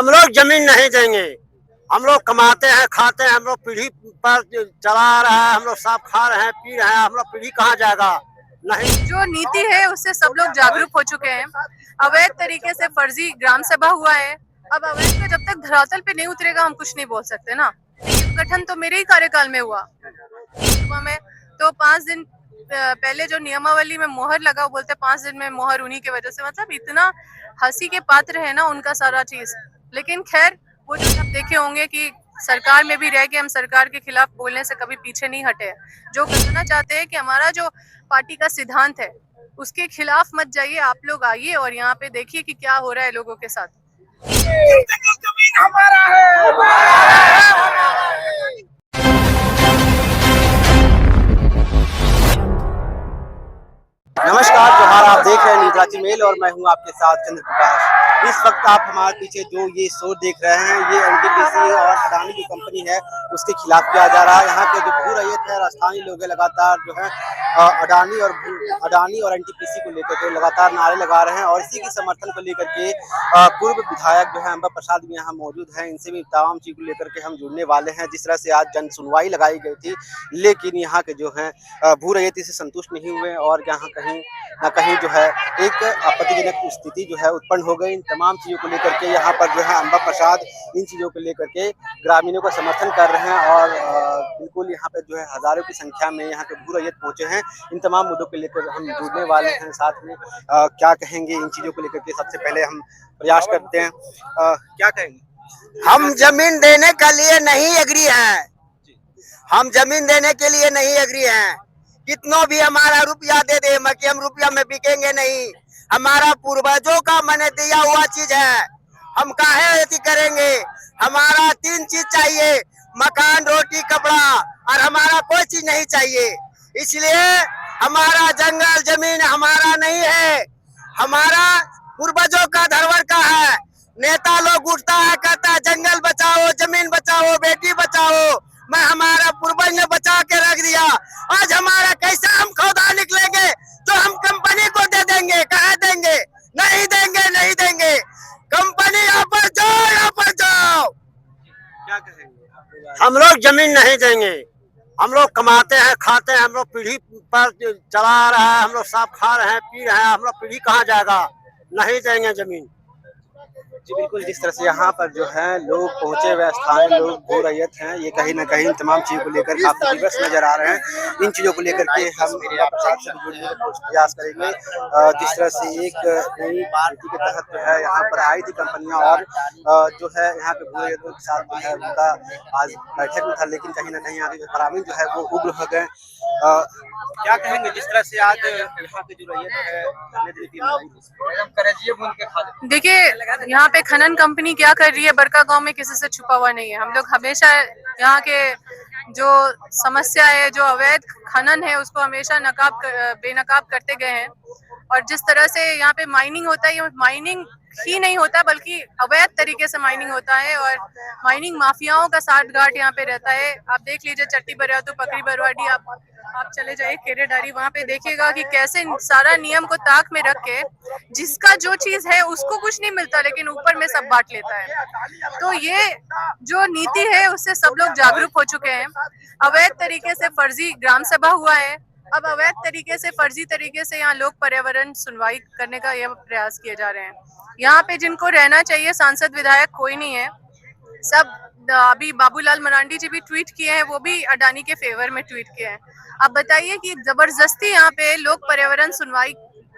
हम लोग जमीन नहीं देंगे। हम लोग कमाते हैं, खाते हैं, हम लोग पीढ़ी पर चला रहा है, हम लोग सब खा रहे हैं, पी रहे हैं, हम लोग पीढ़ी कहाँ जाएगा? नहीं। जो नीति है उससे सब लोग जागरूक हो चुके हैं। अवैध तरीके से फर्जी ग्राम सभा हुआ है। अब अवैध का जब तक धरातल पे नहीं उतरेगा हम कुछ नहीं बोल सकते ना। गठन तो मेरे ही कार्यकाल में हुआ सुबह में। तो 5 दिन पहले जो नियमावली में मोहर लगा, वो बोलते 5 दिन में मोहर उन्हीं की वजह से, मतलब इतना हंसी के पात्र है ना उनका सारा चीज। लेकिन खैर, वो जो आप देखे होंगे कि सरकार में भी रह के हम सरकार के खिलाफ बोलने से कभी पीछे नहीं हटे। जो करना चाहते हैं कि हमारा जो पार्टी का सिद्धांत है उसके खिलाफ मत जाइए, आप लोग आइए और यहाँ पे देखिए कि क्या हो रहा है लोगों के साथ। हमारा है। नमस्कार, जोहार। आप देख रहे हैं न्यूज़ मेल और मैं हूं आपके साथ चंद्र प्रकाश। इस वक्त आप हमारे पीछे जो ये शो देख रहे हैं, ये एनटीपीसी और अडानी की कंपनी है, उसके खिलाफ किया जा रहा है। यहाँ के जो भू रैयत है, स्थानीय लोग लगातार जो है अडानी और एनटीपीसी को लेकर के लगातार नारे लगा रहे हैं और इसी के समर्थन को लेकर के पूर्व विधायक जो है अम्बा प्रसाद भी यहाँ मौजूद हैं। इनसे भी तमाम चीज को लेकर के हम जुड़ने वाले हैं। जिस तरह से आज जन सुनवाई लगाई गई थी, लेकिन यहाँ के जो है भू रैयत से संतुष्ट नहीं हुए और यहाँ कहीं न कहीं जो है एक आपत्तिजनक स्थिति जो है उत्पन्न हो गई। इन तमाम चीज़ों को लेकर के यहाँ पर जो है अम्बा प्रसाद इन चीज़ों को लेकर के ग्रामीणों का समर्थन कर रहे हैं और बिल्कुल यहाँ पे जो है हजारों की संख्या में यहाँ के भू रैयत पहुँचे हैं। इन तमाम मुद्दों को लेकर हम जुड़ने वाले हैं। साथ में क्या कहेंगे इन चीज़ों को लेकर के, सबसे पहले हम प्रयास करते हैं। क्या कहेंगे? हम जमीन देने के लिए नहीं एग्री हैं। हम जमीन देने के लिए नहीं एग्री हैं। कितनों भी हमारा रुपया दे दे, मगर हम रुपया में बिकेंगे नहीं। हमारा पूर्वजों का मैंने दिया हुआ चीज है, हम काहे ऐसी करेंगे? हमारा 3 चीज चाहिए, मकान, रोटी, कपड़ा, और हमारा कोई चीज नहीं चाहिए। इसलिए हमारा जंगल जमीन हमारा नहीं है, हमारा पूर्वजों का धरोहर का है। नेता लोग उठता है, कहता है जंगल बचाओ, जमीन बचाओ, बेटी बचाओ। मैं हमारा पूर्वज ने बचा के रख दिया। आज हमारा कैसे हम खौदा निकलेंगे तो हम कंपनी को दे देंगे? कहा देंगे? नहीं देंगे, नहीं देंगे। कंपनी यहाँ पर जाओ, यहाँ पर जाओ। क्या कहेंगे? हम लोग जमीन नहीं देंगे। हम लोग कमाते हैं, खाते हैं, हम लोग पीढ़ी पर चला रहा है, हम लोग सब खा रहे हैं, पी रहे हैं, हम लोग पीढ़ी कहाँ जाएगा? नहीं देंगे जमीन। जी बिल्कुल, जिस तरह से यहाँ पर जो है लोग पहुंचे हुए स्थानीय लोग भू रैयत हैं, ये कहीं ना कहीं तमाम चीज़ों को लेकर काफी विवश नजर आ रहे हैं। इन चीज़ों को लेकर के हम प्रसाद से जुड़ने का प्रयास करेंगे। जिस तरह से एक नई नीति के तहत जो है यहाँ पर आई थी कंपनियां और जो है यहाँ के भू रैयतों के साथ जो है उनका आज बैठक में था, लेकिन कहीं ना कहीं यहाँ के जो ग्रामीण जो है वो उग्र हो गए। क्या कहेंगे जिस तरह से आज यहाँ की जो रैयत है? देखिए, यहाँ पे खनन कंपनी क्या कर रही है, बड़का गांव में किसी से छुपा हुआ नहीं है। हम लोग हमेशा यहाँ के जो समस्या है, जो अवैध खनन है, उसको हमेशा बेनकाब करते गए हैं। और जिस तरह से यहाँ पे माइनिंग होता है, ये माइनिंग ही नहीं होता बल्कि अवैध तरीके से माइनिंग होता है और माइनिंग माफियाओं का साठगांठ यहाँ पे रहता है। आप देख लीजिए चट्टी बरियातू, पकड़ी बरवाडी, आप चले जाइए केरेडारी, वहाँ पे देखिएगा कि कैसे सारा नियम को ताक में रख के जिसका जो चीज है उसको कुछ नहीं मिलता, लेकिन ऊपर में सब बांट लेता है। तो ये जो नीति है उससे सब लोग जागरूक हो चुके हैं। अवैध तरीके से फर्जी ग्राम सभा हुआ है। अब अवैध तरीके से, फर्जी तरीके से यहाँ लोक पर्यावरण सुनवाई करने का यह प्रयास किए जा रहे हैं। यहाँ पे जिनको रहना चाहिए सांसद विधायक कोई नहीं है, सब अभी बाबूलाल मरांडी जी भी ट्वीट किए हैं, वो भी अडानी के फेवर में ट्वीट किए हैं। अब बताइए कि जबरदस्ती यहाँ पे लोक पर्यावरण सुनवाई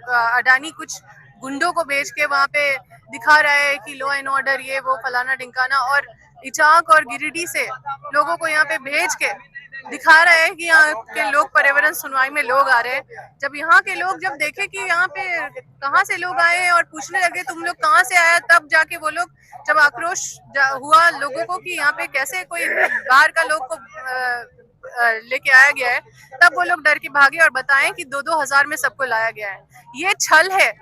अडानी कुछ गुंडों को बेच के वहाँ पे दिखा रहा है कि लॉ एंड ऑर्डर, ये वो फलाना ढिंकाना, और इचाक और गिरिडीह से लोगों को यहाँ पे भेज के दिखा रहा है कि यहाँ के लोक पर्यावरण सुनवाई में लोग आ रहे हैं। जब यहाँ के लोग जब देखे कि यहाँ पे कहाँ से लोग आए और पूछने लगे तुम लोग कहाँ से आया, तब जाके वो लोग, जब आक्रोश हुआ लोगों को कि यहाँ पे कैसे कोई बाहर का लोग को लेके आया गया है, तब वो लोग डर के भागे और बताएं कि 2-2 हजार में सबको लाया गया है। ये छल है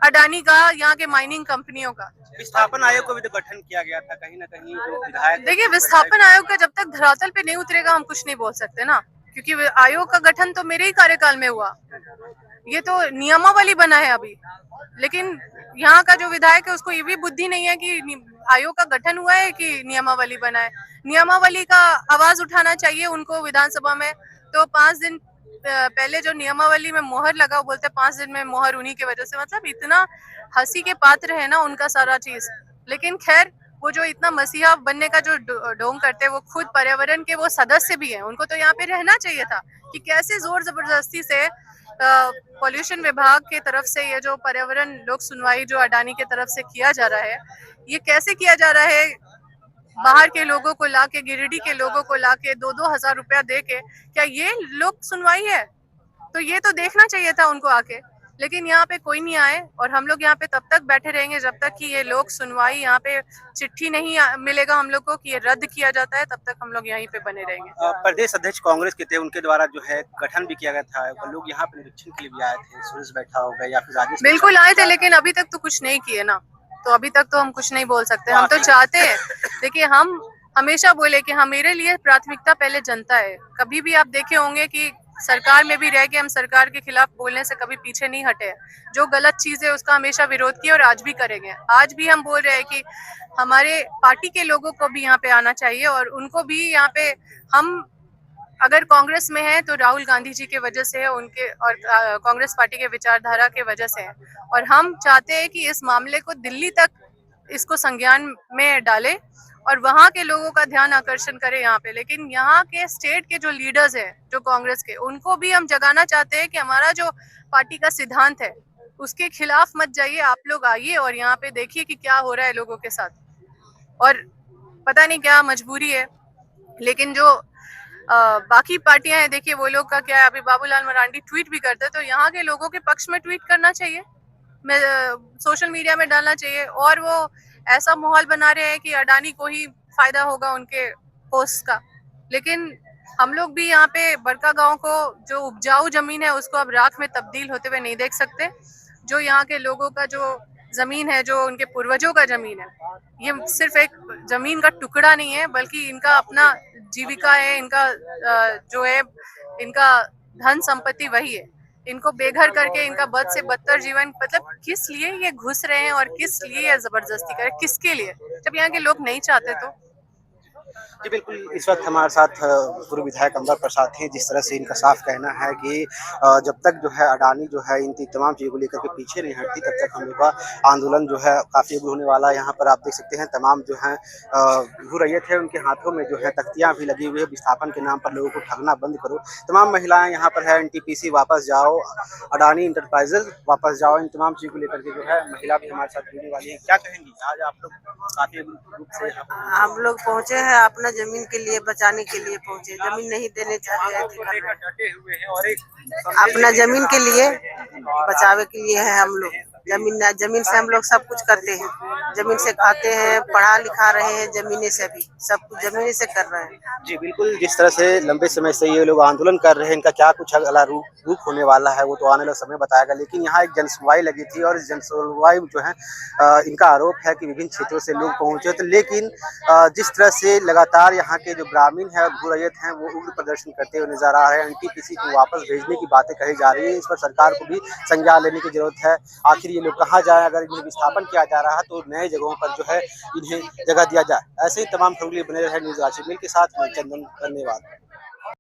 अडानी का, यहाँ के माइनिंग कंपनियों का। विस्थापन आयोग को भी तो गठन किया गया था, कहीं ना कहीं जो विधायक। देखिए, विस्थापन आयोग का जब तक धरातल पे नहीं उतरेगा हम कुछ नहीं बोल सकते ना, क्योंकि आयोग का गठन तो मेरे ही कार्यकाल में हुआ। ये तो नियमावली बना है अभी, लेकिन यहाँ का जो विधायक है उसको ये भी बुद्धि नहीं है कि आयोग का गठन हुआ है कि नियमावली बना है। नियमावली का आवाज उठाना चाहिए उनको विधानसभा में। तो 5 दिन पहले जो नियमावली में मोहर लगा, वो बोलते 5 दिन में मोहर उन्हीं की वजह से, मतलब इतना हंसी के पात्र है ना उनका सारा चीज। लेकिन खैर, वो जो इतना मसीहा बनने का जो ढोंग करते हैं, वो खुद पर्यावरण के वो सदस्य भी हैं, उनको तो यहाँ पे रहना चाहिए था। कि कैसे जोर जबरदस्ती से पॉल्यूशन विभाग के तरफ से ये जो पर्यावरण लोक सुनवाई जो अडानी के तरफ से किया जा रहा है, ये कैसे किया जा रहा है? बाहर के लोगों को लाके, गिरिडीह के लोगों को लाके 2-2 हजार रुपया दे के, क्या ये लोक सुनवाई है? तो ये तो देखना चाहिए था उनको आके। लेकिन यहाँ पे कोई नहीं आए, और हम लोग यहाँ पे तब तक बैठे रहेंगे जब तक कि ये लोक सुनवाई, यहाँ पे चिट्ठी नहीं मिलेगा हम लोग को कि ये रद्द किया जाता है, तब तक हम लोग यहीं पे बने रहेंगे। प्रदेश अध्यक्ष कांग्रेस के थे, उनके द्वारा जो है गठन भी किया गया था, वो लोग यहाँ पे निरीक्षण के लिए भी आए थे, सुरेश बैठा होगा या फिर राजेश। बिल्कुल आए थे, लेकिन अभी तक तो कुछ नहीं किए ना, तो अभी तक तो हम कुछ नहीं बोल सकते। हम तो चाहते हैं, देखिए हम हमेशा बोले कि हम, मेरे लिए प्राथमिकता पहले जनता है। कभी भी आप देखे होंगे कि सरकार में भी रह के हम सरकार के खिलाफ बोलने से कभी पीछे नहीं हटे। जो गलत चीज है उसका हमेशा विरोध किया और आज भी करेंगे। आज भी हम बोल रहे हैं कि हमारे पार्टी के लोगों को भी यहाँ पे आना चाहिए, और उनको भी यहाँ पे, हम अगर कांग्रेस में है तो राहुल गांधी जी के वजह से है, उनके और कांग्रेस पार्टी के विचारधारा के वजह से है। और हम चाहते हैं कि इस मामले को दिल्ली तक इसको संज्ञान में डाले और वहां के लोगों का ध्यान आकर्षण करे यहाँ पे। लेकिन यहाँ के स्टेट के जो लीडर्स हैं, जो कांग्रेस के, उनको भी हम जगाना चाहते हैं कि हमारा जो पार्टी का सिद्धांत है उसके खिलाफ मत जाइए, आप लोग आइए और यहाँ पे देखिए कि क्या हो रहा है लोगों के साथ। और पता नहीं क्या मजबूरी है, लेकिन जो बाकी पार्टियां हैं, देखिए वो लोग का क्या है। अभी बाबूलाल मरांडी ट्वीट भी करते हैं, तो यहाँ के लोगों के पक्ष में ट्वीट करना चाहिए, सोशल मीडिया में डालना चाहिए। और वो ऐसा माहौल बना रहे हैं कि अडानी को ही फायदा होगा उनके पोस्ट का। लेकिन हम लोग भी यहाँ पे बड़का गांव को, जो उपजाऊ जमीन है, उसको अब राख में तब्दील होते हुए नहीं देख सकते। जो यहाँ के लोगों का जो जमीन है, जो उनके पूर्वजों का जमीन है, ये सिर्फ एक जमीन का टुकड़ा नहीं है, बल्कि इनका अपना जीविका है, इनका जो है, इनका धन संपत्ति वही है। इनको बेघर करके इनका बद से बदतर जीवन, मतलब किस लिए ये घुस रहे हैं और किस लिए ये जबरदस्ती करे, किसके लिए, जब यहाँ के लोग नहीं चाहते तो। जी बिल्कुल, इस वक्त हमारे साथ पूर्व विधायक अंबर प्रसाद हैं। जिस तरह से इनका साफ कहना है कि जब तक जो है अडानी जो है इन तमाम चीज़ों को लेकर के पीछे नहीं हटती, तब तक हम लोग का आंदोलन जो है काफ़ी अभी होने वाला है। यहाँ पर आप देख सकते हैं तमाम जो है भू रैयत है, उनके हाथों में जो है तख्तियाँ भी लगी हुई है, विस्थापन के नाम पर लोगों को ठगना बंद करो। तमाम महिलाएं यहाँ पर है, NTPC वापस जाओ, अडानी इंटरप्राइजेज वापस जाओ, इन तमाम चीज़ों को लेकर के जो है महिला भी हमारे साथ जुड़ने वाली है। क्या कहेंगी, आज आप लोग काफ़ी रूप से हम लोग पहुँचे हैं, अपना जमीन के लिए बचाने के लिए पहुँचे, जमीन नहीं देने चाह रहे थे, अपना जमीन के लिए बचावे के लिए है हम लोग। जमीन से हम लोग सब कुछ करते हैं, जमीन से खाते हैं, पढ़ा लिखा रहे हैं, जमीने से भी सब कुछ जमीने से कर रहे हैं। जी बिल्कुल, जिस तरह से लंबे समय से ये लोग आंदोलन कर रहे हैं, इनका क्या कुछ अगला रूप होने वाला है वो तो आने वाला समय बताएगा। लेकिन यहाँ एक जनसुनवाई लगी थी, और जनसुनवाई जो है इनका आरोप है कि विभिन्न क्षेत्रों से लोग पहुंचे थे। लेकिन जिस तरह से लगातार यहाँ के जो ग्रामीण है, भू रैयत हैं, वो उग्र प्रदर्शन करते हुए नजर आ रहे हैं। NTPC को वापस भेजने की बातें कही जा रही है, इस पर सरकार को भी संज्ञान लेने की जरूरत है। आखिर ये लोग कहाँ जाए, अगर इन्हें विस्थापन किया जा रहा है तो नए जगहों पर जो है इन्हें जगह दिया जाए। ऐसे ही तमाम खबरें बने रहे न्यूज़ रांची मिल के साथ, मैं चंदन, धन्यवाद।